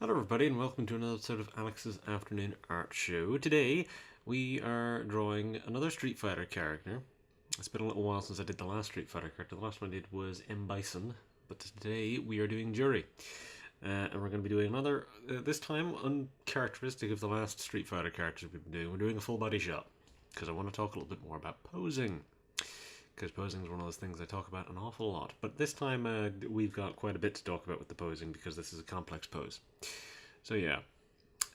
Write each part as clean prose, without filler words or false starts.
Hello everybody and welcome to another episode of Alex's Afternoon Art Show. Today we are drawing another Street Fighter character. It's been a little while since I did the last Street Fighter character. The last one I did was M. Bison, but today we are doing Juri. And we're going to be doing another, this time uncharacteristic of the last Street Fighter characters we've been doing. We're doing a full body shot because I want to talk a little bit more about posing. Because posing is one of those things I talk about an awful lot. But this time we've got quite a bit to talk about with the posing because this is a complex pose. So yeah.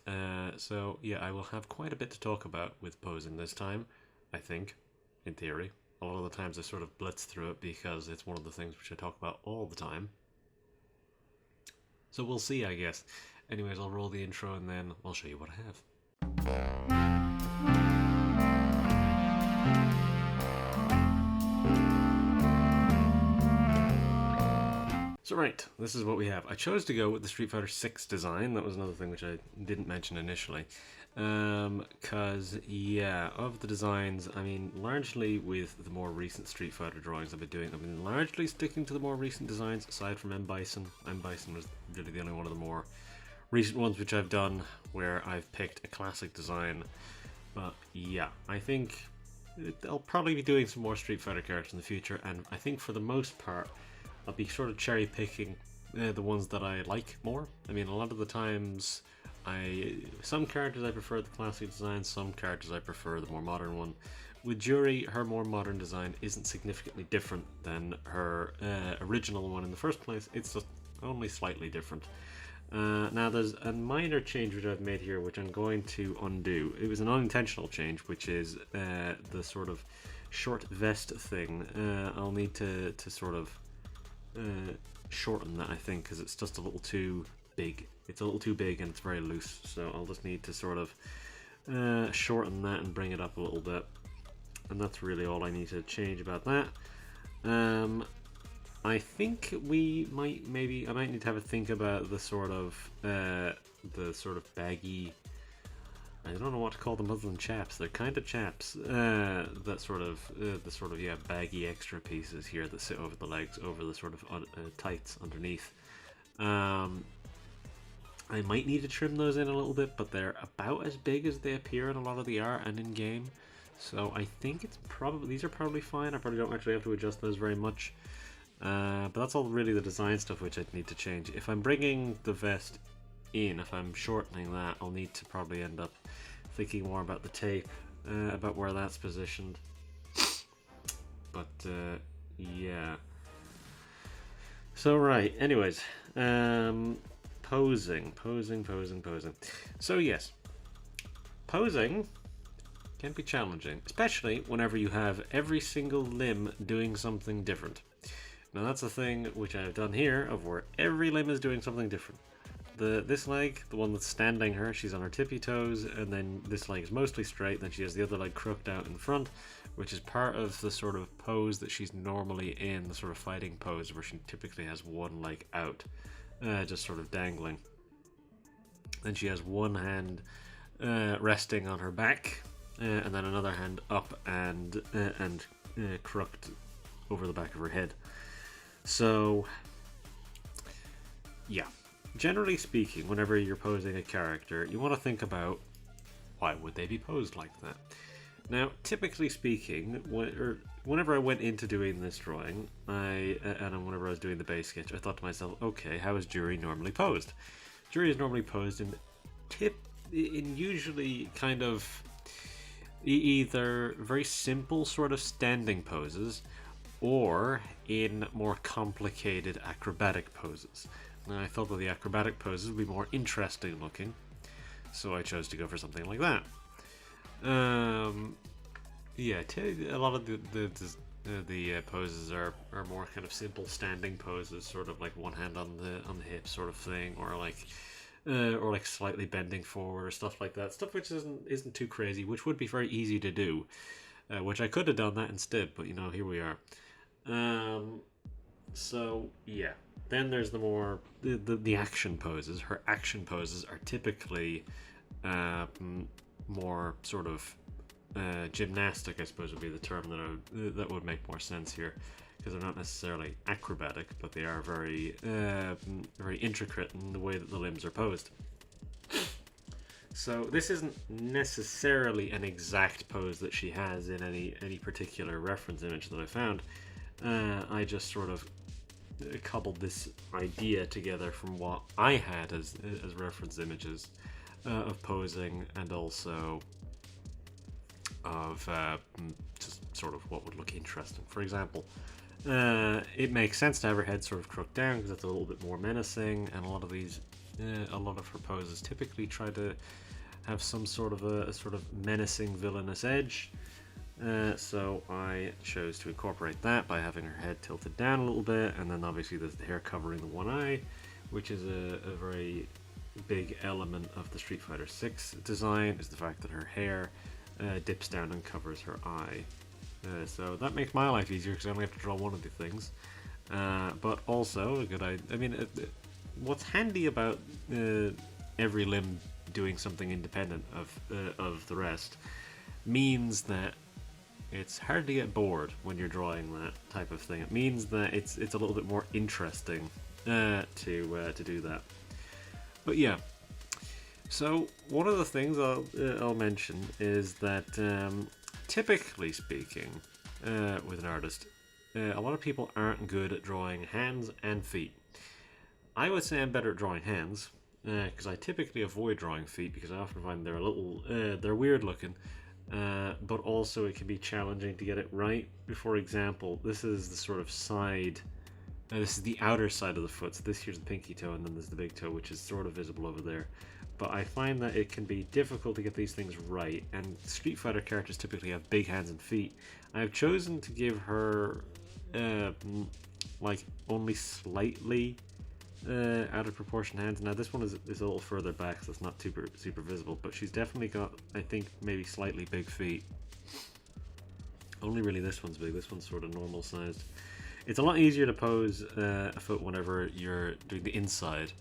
I will have quite a bit to talk about with posing this time, I think, in theory. A lot of the times I sort of blitz through it because it's one of the things which I talk about all the time. So we'll see, I guess. Anyways, I'll roll the intro and then I'll show you what I have. So right, this is what we have. I chose to go with the Street Fighter 6 design. That was another thing which I didn't mention initially. Because, yeah, of the designs, I mean, largely with the more recent Street Fighter drawings I've been largely sticking to the more recent designs, aside from M. Bison. M. Bison was really the only one of the more recent ones which I've done where I've picked a classic design. But, yeah, I think I'll probably be doing some more Street Fighter characters in the future, and I think for the most part, I'll be sort of cherry picking the ones that I like more. I mean, a lot of the times, some characters I prefer the classic design, some characters I prefer the more modern one. With Juri, her more modern design isn't significantly different than her original one in the first place. It's just only slightly different. Now, there's a minor change which I've made here, which I'm going to undo. It was an unintentional change, which is the sort of short vest thing. I'll need to sort of shorten that, I think, because it's just a little too big. It's a little too big and it's very loose, so I'll just need to sort of shorten that and bring it up a little bit, and that's really all I need to change about that. I think I might need to have a think about the sort of baggy, I don't know what to call them other than chaps. They're kind of chaps. The sort of baggy extra pieces here that sit over the legs, over the sort of tights underneath. I might need to trim those in a little bit, but they're about as big as they appear in a lot of the art and in game. So I think these are probably fine. I probably don't actually have to adjust those very much. But that's all really the design stuff which I'd need to change. If I'm bringing the vest in, if I'm shortening that, I'll need to probably end up thinking more about the tape, about where that's positioned. But yeah. So right, anyways, posing. So yes, posing can be challenging, especially whenever you have every single limb doing something different. Now that's a thing which I've done here, of where every limb is doing something different. This leg, the one that's standing her, she's on her tippy toes, and then this leg is mostly straight, then she has the other leg crooked out in front, which is part of the sort of pose that she's normally in, the sort of fighting pose where she typically has one leg out, just sort of dangling. Then she has one hand resting on her back, and then another hand up and crooked over the back of her head. So, yeah. Generally speaking, whenever you're posing a character, you want to think about why would they be posed like that. Now, typically speaking, whenever I went into doing this drawing, whenever I was doing the base sketch, I thought to myself, okay, how is Juri normally posed? Juri is normally posed in usually kind of either very simple sort of standing poses, or in more complicated acrobatic poses. Now, I thought that the acrobatic poses would be more interesting looking, so I chose to go for something like that. A lot of the poses are more kind of simple standing poses, sort of like one hand on the hip sort of thing, or like slightly bending forward or stuff like that. Stuff which isn't too crazy, which would be very easy to do, which I could have done that instead, but here we are. So yeah. Then there's the more the action poses. Her action poses are typically more sort of gymnastic, I suppose would be the term that would make more sense here. because they're not necessarily acrobatic, but they are very, very intricate in the way that the limbs are posed. So this isn't necessarily an exact pose that she has in any particular reference image that I found. I just sort of cobbled this idea together from what I had as reference images of posing, and also of just sort of what would look interesting. For example, it makes sense to have her head sort of crooked down because it's a little bit more menacing, and a lot of her poses typically try to have some sort of a sort of menacing, villainous edge. So I chose to incorporate that by having her head tilted down a little bit, and then obviously there's the hair covering the one eye, which is a very big element of the Street Fighter 6 design, is the fact that her hair dips down and covers her eye. So that makes my life easier because I only have to draw one of the things. But also, a good idea. I mean, what's handy about every limb doing something independent of the rest means that it's hard to get bored when you're drawing that type of thing. It means that it's a little bit more interesting to do that. But yeah, so one of the things I'll mention is that typically speaking, with an artist, a lot of people aren't good at drawing hands and feet. I would say I'm better at drawing hands, because I typically avoid drawing feet because I often find they're a little, they're weird looking, but also it can be challenging to get it right. For example, this is the sort of side, this is the outer side of the foot, so this here's the pinky toe, and then there's the big toe, which is sort of visible over there. But I find that it can be difficult to get these things right, and Street Fighter characters typically have big hands and feet. I've chosen to give her, like, only slightly out of proportion hands. Now this one is a little further back, so it's not super visible, but she's definitely got, I think, maybe slightly big feet. Only really this one's big, this one's sort of normal sized. It's a lot easier to pose a foot whenever you're doing the inside,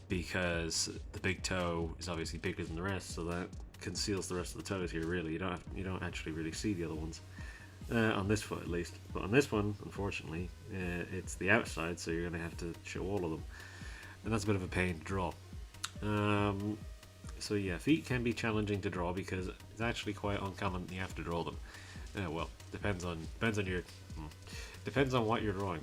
because the big toe is obviously bigger than the rest, so that conceals the rest of the toes here. Really, you don't actually really see the other ones on this foot, at least. But on this one, unfortunately, it's the outside, so you're going to have to show all of them, and that's a bit of a pain to draw. So yeah, feet can be challenging to draw because it's actually quite uncommon you have to draw them. Well, depends on what you're drawing.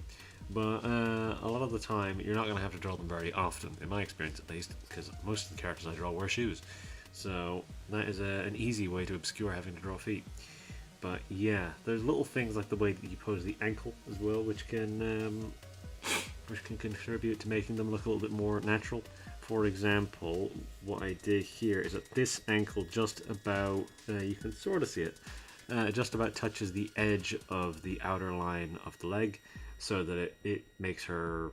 But a lot of the time, you're not going to have to draw them very often, in my experience at least, because most of the characters I draw wear shoes. So that is an easy way to obscure having to draw feet. But yeah, there's little things like the way that you pose the ankle as well, which can contribute to making them look a little bit more natural. For example, what I did here is that this ankle just about, you can sort of see it, just about touches the edge of the outer line of the leg, so that it makes her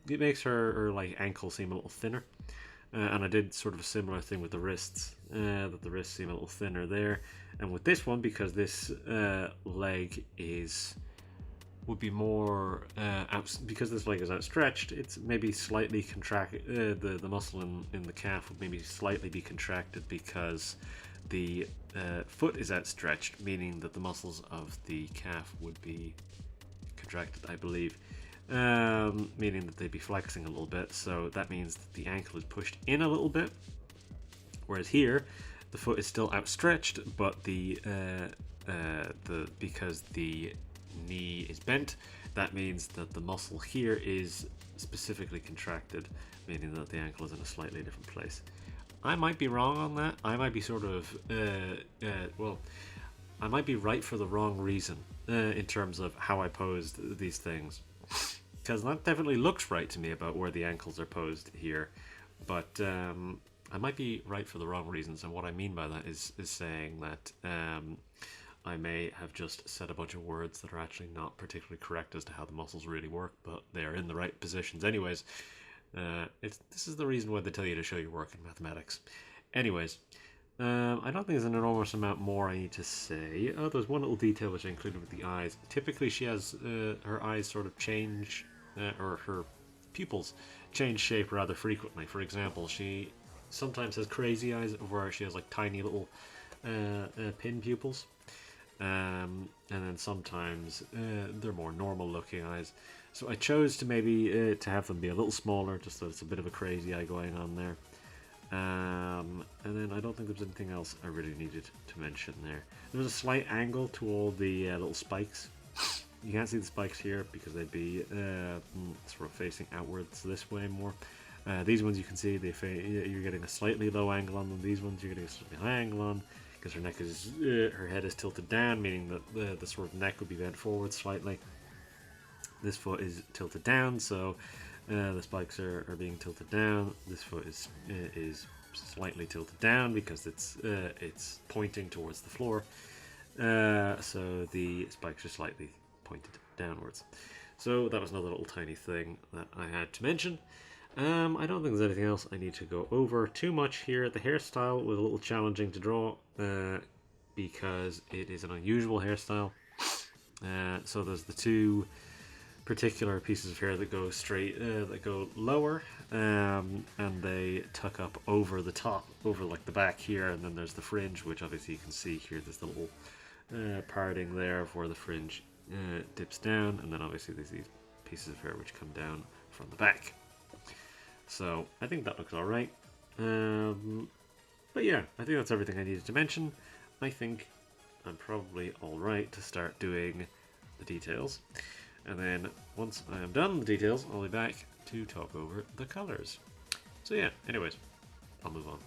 like ankle seem a little thinner. And I did sort of a similar thing with the wrists, that the wrists seem a little thinner there. And with this one, because this leg would be more because this leg is outstretched, it's maybe slightly contracted. The muscle in the calf would maybe slightly be contracted because the foot is outstretched, meaning that the muscles of the calf would be contracted, I believe, meaning that they'd be flexing a little bit. So that means that the ankle is pushed in a little bit, whereas here the foot is still outstretched, but because the knee is bent, that means that the muscle here is specifically contracted, meaning that the ankle is in a slightly different place. I might be wrong on that. I might be sort of I might be right for the wrong reason in terms of how I posed these things, because that definitely looks right to me about where the ankles are posed here, but I might be right for the wrong reasons. And what I mean by that is saying that I may have just said a bunch of words that are actually not particularly correct as to how the muscles really work, but they are in the right positions anyways. This is the reason why they tell you to show your work in mathematics. Anyways, I don't think there's an enormous amount more I need to say. Oh, there's one little detail which I included with the eyes. Typically she has her eyes sort of change, or her pupils change shape rather frequently. For example, she sometimes has crazy eyes where she has like tiny little pin pupils. and then sometimes they're more normal looking eyes. So I chose to maybe to have them be a little smaller, just so it's a bit of a crazy eye going on there. And then I don't think there's anything else I really needed to mention there. There's a slight angle to all the little spikes. You can't see the spikes here because they'd be sort of facing outwards this way more. These ones you can see you're getting a slightly low angle on them. These ones you're getting a slightly high angle on because her neck is her head is tilted down, meaning that the sort of neck would be bent forward slightly. This foot is tilted down, so the spikes are being tilted down. This foot is slightly tilted down because it's pointing towards the floor. So the spikes are slightly pointed downwards. So that was another little tiny thing that I had to mention. I don't think there's anything else I need to go over too much here. The hairstyle was a little challenging to draw because it is an unusual hairstyle. So there's the two particular pieces of hair that go straight, that go lower, and they tuck up over the top, over like the back here, and then there's the fringe, which obviously you can see here. There's the little parting there where the fringe dips down, and then obviously there's these pieces of hair which come down from the back. So I think that looks alright. But yeah, I think that's everything I needed to mention. I think I'm probably alright to start doing the details. And then once I am done with the details, I'll be back to talk over the colours. So yeah, anyways, I'll move on.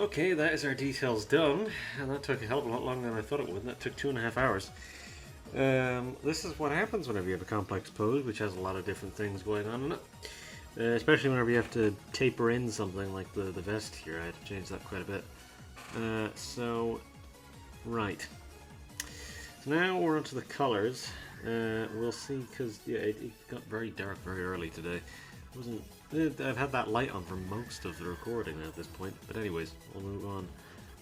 Okay, that is our details done, and that took a hell of a lot longer than I thought it would. That took 2.5 hours. This is what happens whenever you have a complex pose, which has a lot of different things going on in it. Especially whenever you have to taper in something like the vest here. I had to change that quite a bit. Right. So now we're onto the colors. We'll see, because yeah, it got very dark very early today. I've had that light on for most of the recording at this point, but anyways, we'll move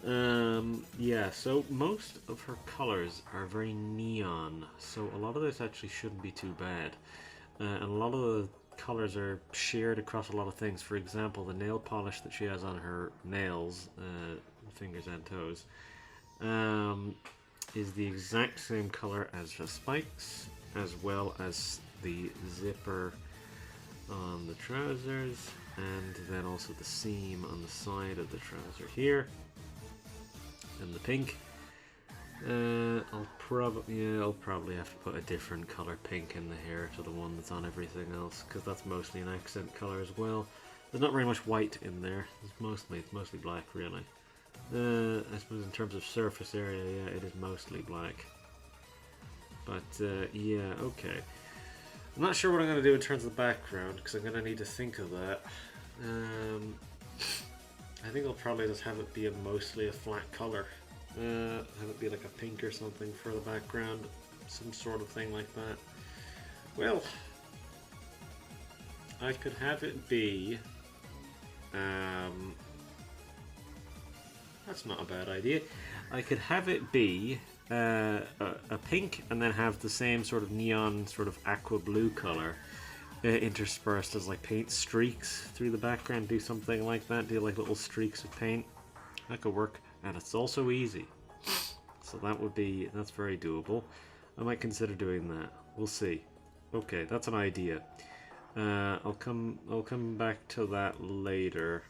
on. Yeah, so most of her colors are very neon, so a lot of this actually shouldn't be too bad. And a lot of the colors are shared across a lot of things. For example, the nail polish that she has on her nails, fingers and toes, is the exact same color as the spikes, as well as the zipper on the trousers, and then also the seam on the side of the trouser here, and the pink. I'll probably have to put a different color pink in the hair to the one that's on everything else, because that's mostly an accent color as well. There's not very much white in there. It's mostly black, really. I suppose in terms of surface area, yeah, it is mostly black. But yeah, okay. I'm not sure what I'm going to do in terms of the background, because I'm going to need to think of that. I think I'll probably just have it be mostly a flat color. Have it be like a pink or something for the background, some sort of thing like that. Well, I could have it be... that's not a bad idea. I could have it be a pink, and then have the same sort of neon, sort of aqua blue color interspersed as like paint streaks through the background. Do something like that. Do like little streaks of paint. That could work, and it's also easy. So that's very doable. I might consider doing that. We'll see. Okay, that's an idea. I'll come back to that later.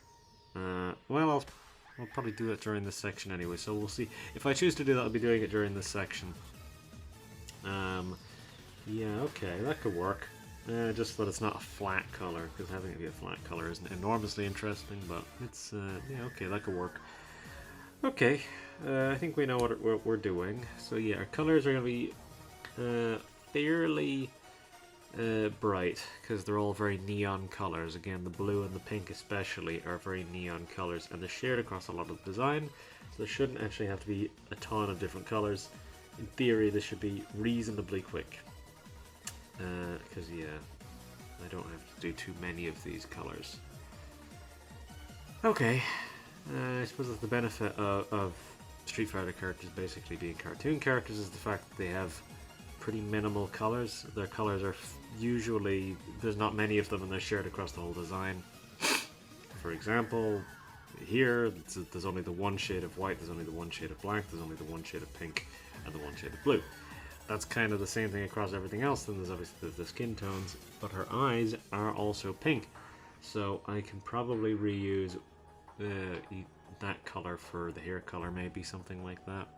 Well, I'll probably do it during this section anyway, so we'll see. If I choose to do that, I'll be doing it during this section. Yeah, okay, that could work. Just that it's not a flat color, because having it be a flat color isn't enormously interesting, but it's, yeah, okay, that could work. Okay, I think we know what we're doing. So yeah, our colors are going to be fairly bright, because they're all very neon colors. Again, the blue and the pink especially are very neon colors, and they're shared across a lot of the design, so there shouldn't actually have to be a ton of different colors. In theory, this should be reasonably quick, because yeah, I don't have to do too many of these colors. Okay, I suppose that's the benefit of Street Fighter characters basically being cartoon characters, is the fact that they have pretty minimal colors. Their colors are usually, there's not many of them, and they're shared across the whole design. For example, here there's only the one shade of white, there's only the one shade of black, there's only the one shade of pink, and the one shade of blue. That's kind of the same thing across everything else. Then there's obviously the skin tones, but her eyes are also pink, so I can probably reuse that color for the hair color, maybe something like that.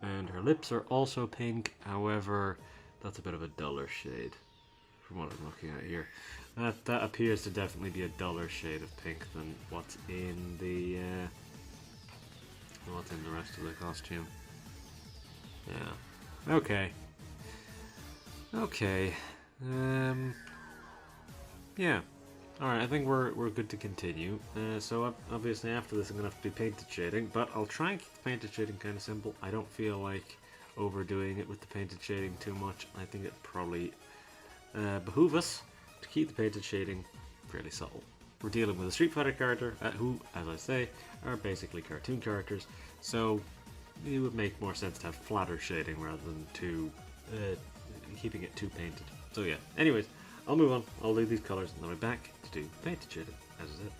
And her lips are also pink, however, that's a bit of a duller shade from what I'm looking at here. That appears to definitely be a duller shade of pink than what's in the rest of the costume. Yeah. Okay. Okay. Yeah. Alright, I think we're good to continue. So obviously after this I'm going to have to do painted shading, but I'll try and keep the painted shading kind of simple. I don't feel like overdoing it with the painted shading too much. I think it probably behoove us to keep the painted shading fairly subtle. We're dealing with a Street Fighter character who, as I say, are basically cartoon characters, so it would make more sense to have flatter shading rather than keeping it too painted. So yeah, anyways, I'll move on, I'll do these colours, and then I'll be back to do painted shading, as I said.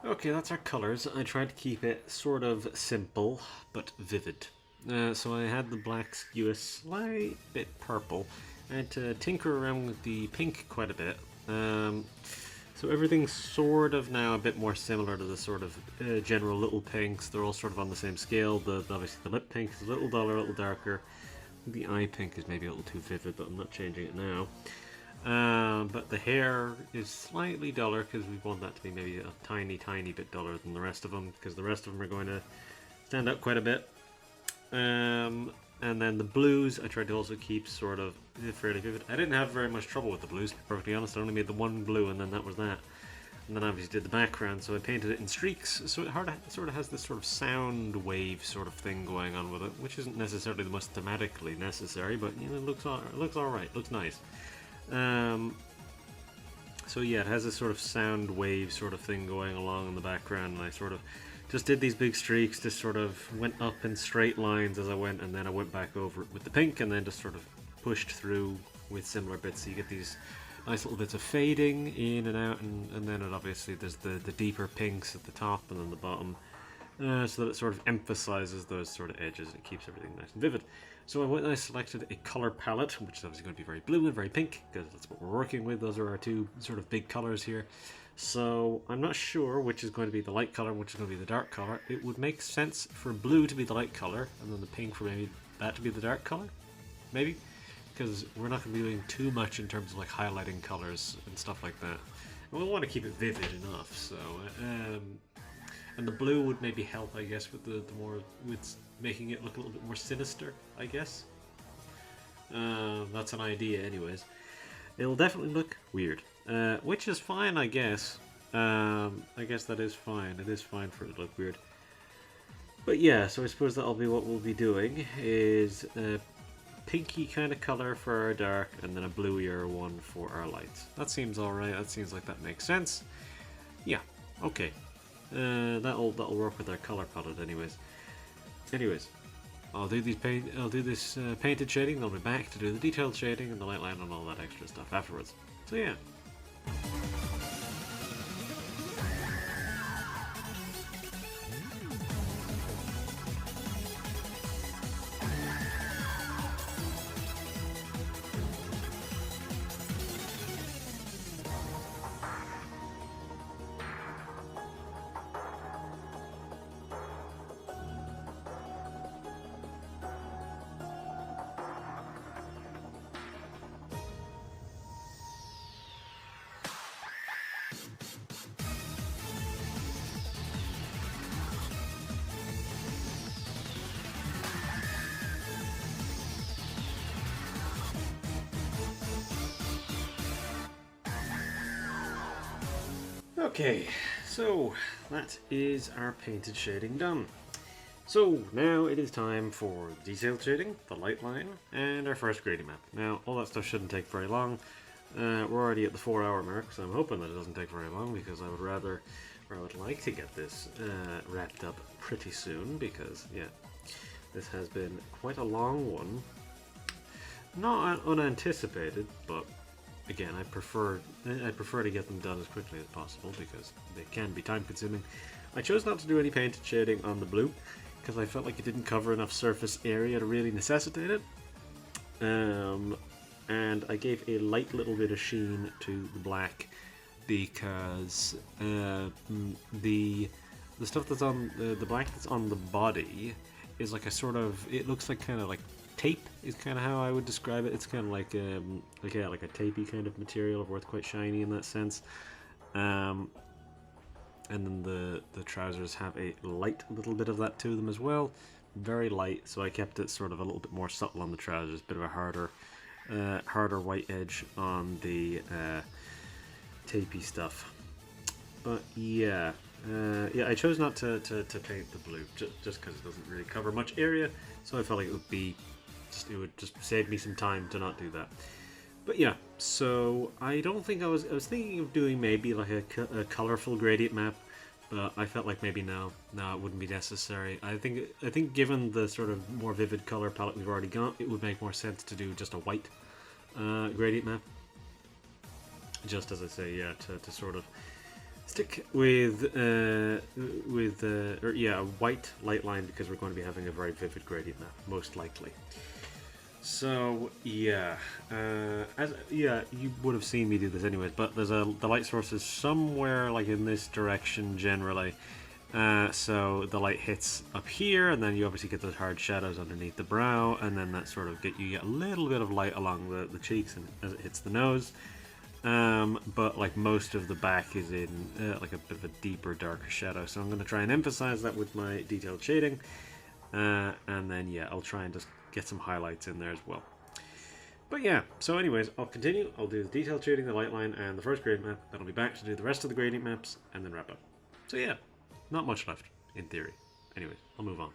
Okay, that's our colors. I tried to keep it sort of simple, but vivid. So I had the black skew a slight bit purple. I had to tinker around with the pink quite a bit. So everything's sort of now a bit more similar to the sort of general little pinks. They're all sort of on the same scale. Obviously the lip pink is a little duller, a little darker. The eye pink is maybe a little too vivid, but I'm not changing it now. But the hair is slightly duller because we want that to be maybe a tiny bit duller than the rest of them, because the rest of them are going to stand out quite a bit. And then the blues I tried to also keep sort of fairly vivid. I didn't have very much trouble with the blues, to be perfectly honest. I only made the one blue and then that was that. And then obviously did the background, so I painted it in streaks, so it sort of has this sort of sound wave sort of thing going on with it, which isn't necessarily the most thematically necessary, but you know, it looks alright, looks nice. So yeah, it has this sort of sound wave sort of thing going along in the background, and I sort of just did these big streaks, just sort of went up in straight lines as I went, and then I went back over it with the pink, and then just sort of pushed through with similar bits, so you get these nice little bits of fading in and out, and then it obviously there's the deeper pinks at the top and then the bottom, so that it sort of emphasizes those sort of edges. It keeps everything nice and vivid. So I selected a color palette, which is obviously going to be very blue and very pink, because that's what we're working with. Those are our two sort of big colors here. So I'm not sure which is going to be the light color and which is going to be the dark color. It would make sense for blue to be the light color, and then the pink for maybe that to be the dark color, maybe, because we're not going to be doing too much in terms of like highlighting colors and stuff like that. And we want to keep it vivid enough, so and the blue would maybe help, I guess, with the more, with making it look a little bit more sinister, I guess. That's an idea anyways. It'll definitely look weird, which is fine, I guess. I guess that is fine. It is fine for it to look weird. But yeah, so I suppose that'll be what we'll be doing, is a pinky kind of color for our dark, and then a bluier one for our lights. That seems alright. That seems like that makes sense. Yeah, okay. That'll work with our color palette anyways. I'll do this painted shading, then I'll be back to do the detailed shading and the light line and all that extra stuff afterwards. So yeah. Okay, so that is our painted shading done. So now it is time for detailed shading, the light line, and our first gradient map. Now all that stuff shouldn't take very long. We're already at the 4-hour mark, so I'm hoping that it doesn't take very long, because I would like to get this wrapped up pretty soon, because yeah, this has been quite a long one. Not unanticipated, but again, I prefer to get them done as quickly as possible, because they can be time consuming. I chose not to do any painted shading on the blue, because I felt like it didn't cover enough surface area to really necessitate it. And I gave a light little bit of sheen to the black, because the stuff that's on the black that's on the body is like a sort of, it looks like kind of like tape is kind of how I would describe it. It's kind of like a tapey kind of material, where it's quite shiny in that sense. And then the trousers have a light little bit of that to them as well, very light. So I kept it sort of a little bit more subtle on the trousers, bit of a harder white edge on the tapey stuff. But yeah, I chose not to paint the blue just because it doesn't really cover much area. So I felt like it would just save me some time to not do that. But yeah, so I don't think I was thinking of doing maybe like a colorful gradient map, but I felt like maybe no, it wouldn't be necessary. I think given the sort of more vivid color palette we've already got, it would make more sense to do just a white gradient map. Just as I say, yeah, to sort of Stick with a white light line because we're going to be having a very vivid gradient map, most likely. So yeah, you would have seen me do this anyways. But there's the light source is somewhere like in this direction generally. So the light hits up here, and then you obviously get those hard shadows underneath the brow, and then that sort of you get a little bit of light along the cheeks and as it hits the nose. But like most of the back is in like a bit of a deeper, darker shadow. So I'm going to try and emphasize that with my detailed shading, and then yeah, I'll try and just get some highlights in there as well. But yeah, so anyways, I'll continue. I'll do the detailed shading, the light line, and the first gradient map. Then I'll be back to do the rest of the gradient maps, and then wrap up. So yeah, not much left, in theory. Anyways, I'll move on.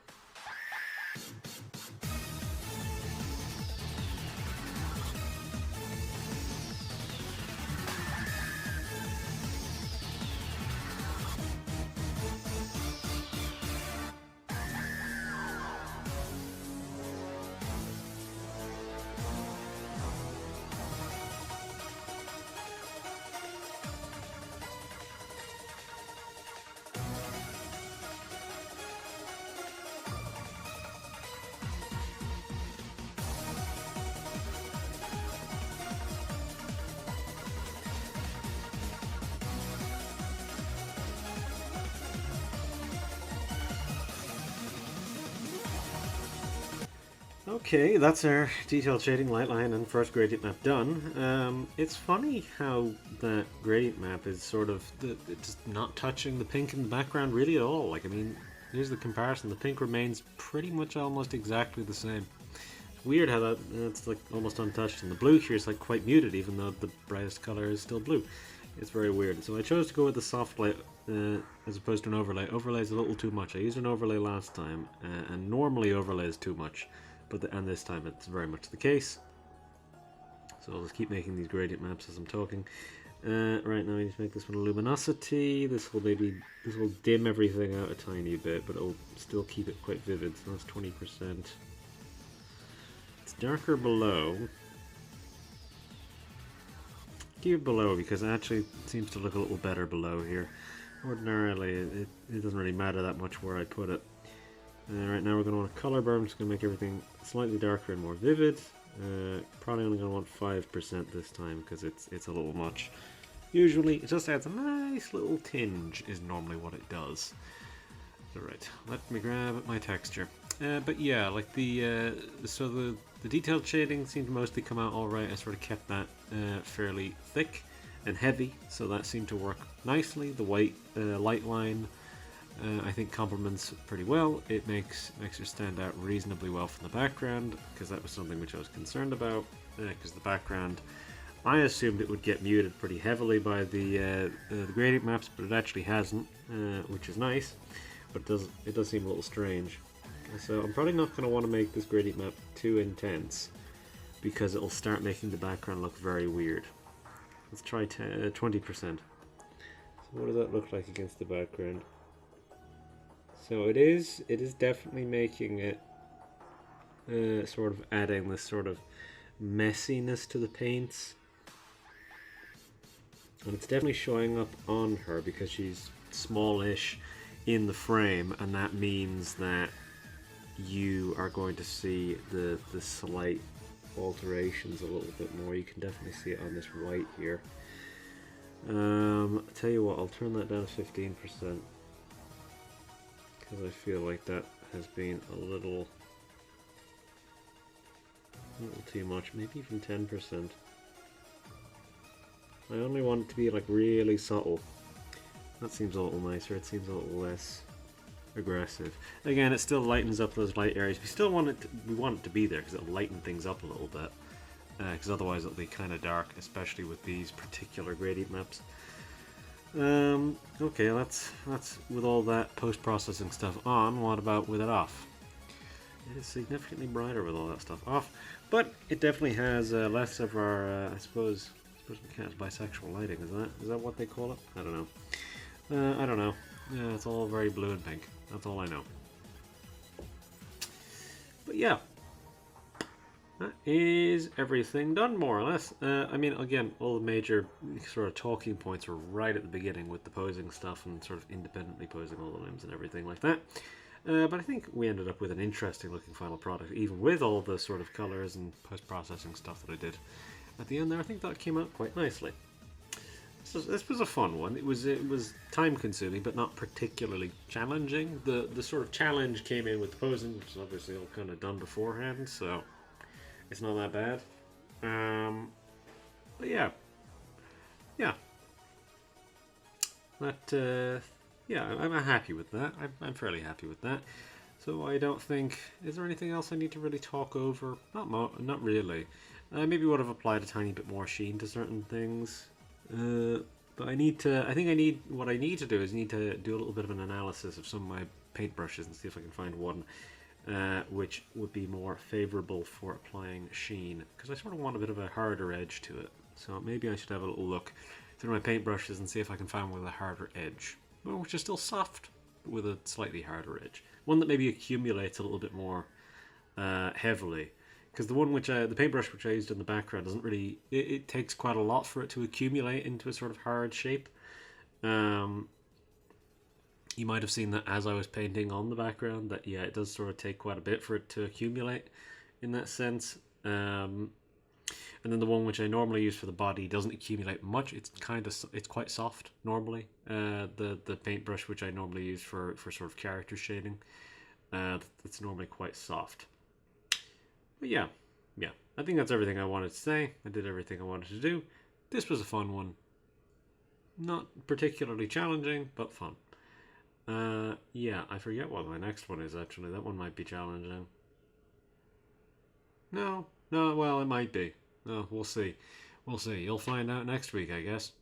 Okay, that's our detailed shading, light line, and first gradient map done. It's funny how that gradient map is sort of it's not touching the pink in the background really at all. Like, I mean, here's the comparison. The pink remains pretty much almost exactly the same. It's weird how that's like almost untouched, and the blue here is like quite muted, even though the brightest color is still blue. It's very weird. So I chose to go with the soft light as opposed to an overlay. Overlay is a little too much. I used an overlay last time, and normally overlay is too much. And this time it's very much the case. So I'll just keep making these gradient maps as I'm talking. Right now I need to make this one a luminosity. This will dim everything out a tiny bit, but it'll still keep it quite vivid. So that's 20%. It's darker below. Keep it below because it actually seems to look a little better below here. Ordinarily it doesn't really matter that much where I put it. Right now we're going to want a color bar. I'm just going to make everything slightly darker and more vivid. Probably only going to want 5% this time because it's a little much. Usually it just adds a nice little tinge is normally what it does. Alright, let me grab my texture. But yeah, like the detailed shading seemed to mostly come out alright. I sort of kept that fairly thick and heavy, so that seemed to work nicely. The white light line I think complements pretty well. It makes her stand out reasonably well from the background, because that was something which I was concerned about, because the background, I assumed it would get muted pretty heavily by the gradient maps, but it actually hasn't, which is nice, but it does seem a little strange. So I'm probably not going to want to make this gradient map too intense, because it'll start making the background look very weird. Let's try 20%. So what does that look like against the background? So it is definitely making it sort of adding this sort of messiness to the paints, and it's definitely showing up on her because she's smallish in the frame, and that means that you are going to see the slight alterations a little bit more. You can definitely see it on this white here. I'll tell you what, I'll turn that down to 15%. I feel like that has been a little too much, maybe even 10%. I only want it to be like really subtle. That seems a little nicer, it seems a little less aggressive. Again, it still lightens up those light areas. We want it to be there because it'll lighten things up a little bit, because otherwise it'll be kind of dark, especially with these particular gradient maps. Okay, that's with all that post-processing stuff on. What about with it off? It is significantly brighter with all that stuff off, but it definitely has less of our, I suppose we can't have bisexual lighting. Is that what they call it? I don't know. I don't know. Yeah, it's all very blue and pink. That's all I know. But yeah, that is everything done, more or less. I mean, again, all the major sort of talking points were right at the beginning with the posing stuff and sort of independently posing all the limbs and everything like that. But I think we ended up with an interesting looking final product, even with all the sort of colors and post-processing stuff that I did at the end there. I think that came out quite nicely. This was a fun one. It was time consuming, but not particularly challenging. The sort of challenge came in with the posing, which is obviously all kind of done beforehand, so it's not that bad. But yeah, yeah, I'm happy with that. I'm fairly happy with that. So I don't think, is there anything else I need to really talk over? Not really. Maybe would have applied a tiny bit more sheen to certain things. But I think what I need to do is need to do a little bit of an analysis of some of my paintbrushes and see if I can find one which would be more favorable for applying sheen, because I sort of want a bit of a harder edge to it. So maybe I should have a little look through my paintbrushes and see if I can find one with a harder edge, which is still soft, but with a slightly harder edge. One that maybe accumulates a little bit more heavily. Because the paintbrush which I used in the background doesn't really, it takes quite a lot for it to accumulate into a sort of hard shape. You might have seen that as I was painting on the background, that yeah, it does sort of take quite a bit for it to accumulate in that sense. And then the one which I normally use for the body doesn't accumulate much. It's quite soft normally. The paintbrush which I normally use for sort of character shading, it's normally quite soft. But yeah, I think that's everything I wanted to say. I did everything I wanted to do. This was a fun one. Not particularly challenging, but fun. Yeah, I forget what my next one is actually. That one might be challenging. No, well, it might be. No, we'll see. We'll see. You'll find out next week, I guess.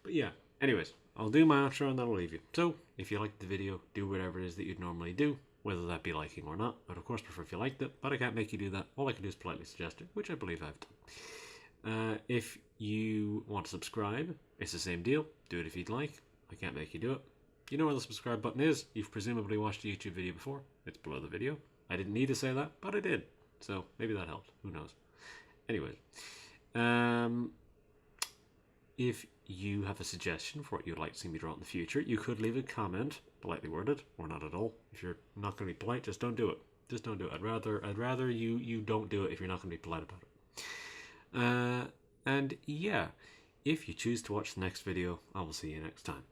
But yeah, anyways, I'll do my outro and then I'll leave you. So, if you liked the video, do whatever it is that you'd normally do, whether that be liking or not. I'd of course prefer if you liked it, but I can't make you do that. All I can do is politely suggest it, which I believe I've done. If you want to subscribe, it's the same deal. Do it if you'd like. I can't make you do it. You know where the subscribe button is. You've presumably watched a YouTube video before. It's below the video. I didn't need to say that, but I did. So maybe that helped. Who knows? Anyways, if you have a suggestion for what you'd like to see me draw in the future, you could leave a comment, politely worded, or not at all. If you're not going to be polite, just don't do it. Just don't do it. I'd rather you don't do it if you're not going to be polite about it. And yeah, if you choose to watch the next video, I will see you next time.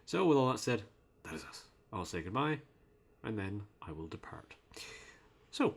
So with all that said, that is us. I'll say goodbye, and then I will depart. So,